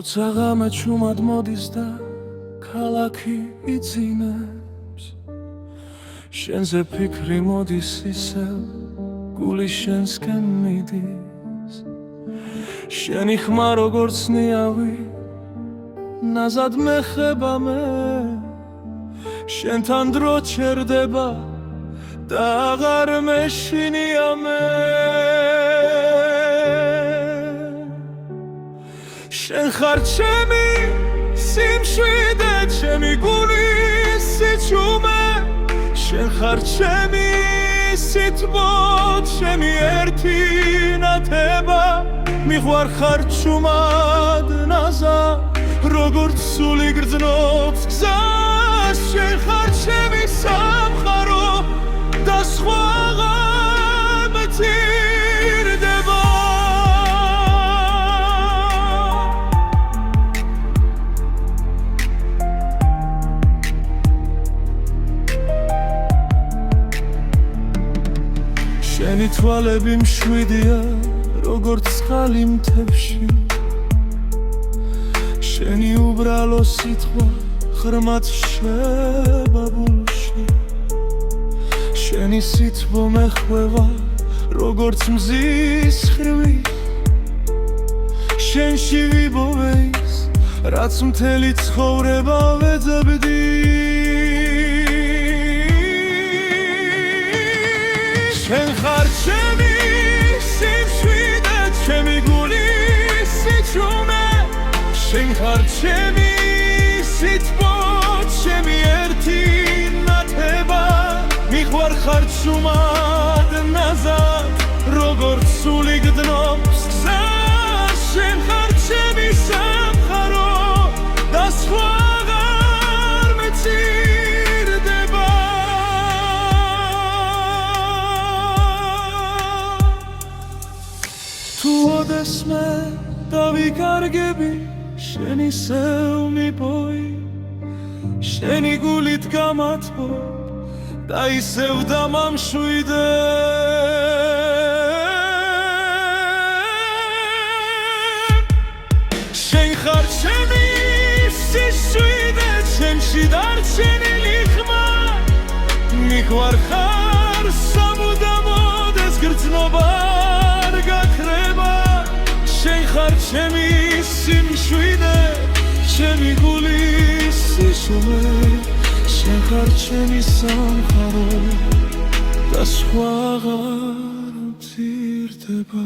როცა ღამე ჩუმად მოდის და ქალაქი იძინებს, შენზე ფიქრი მოდის ისევ, გული შენსკენ მიდის. შენი ხმა როგორც ნიავი, ნაზად მეხება მე, შენთან დრო ჩერდება და აღარ მეშინია მე. შენ ხარ ჩემი სიმშვიდე, ჩემი გულის სიჩუმე, შენ ხარ ჩემი სითბო, ჩემი ერთი ნათება. მიყვარ ხარ ჩუმად ნაზა, როგორც სული გრძნობს გზას. შენ ხარ ჩემი სამყარო და სხვა აღარ მცირდება. შენი თვალები მშვიდია, როგორც წყალი მთებში. შენი უბრალო სიტყვა ღრმად შებაბულში. შენი სითბო მეხვევა, როგორც მზის ხრივი. შენში ვიბოვეს, რაც მთელი ცხოვრება ვეძებდი. შენ ხარ ჩემი სიმშვიდე, ჩემი გულის სიჩუმე, შენ ხარ ჩემი სითბო, ჩემი ერთი ნათება. მიყვარ ხარ ჩუმად ნაზად, როგორც სული გდნობს გზას. შენ ხარ ჩემი სამყარო და სხვა აღარ მეცირდება. თუ ოდესმე დავიკარგები, შენი სევ მიპოვი, შენი გულით გამათბობ და ისევ დამამშვიდე. შენ ხარ ჩემი სიშვიდე, ჩემში დარჩენილი ხმა. მიყვარ ხარ სამუდამოდ, ეს გრძნობა არ გაქრება. შენ ხარ ჩემი სიმშვიდე, ჩემი გულის სიჩუმე, შენ ხარ ჩემი სამყარო და სხვა აღარ მცირდება.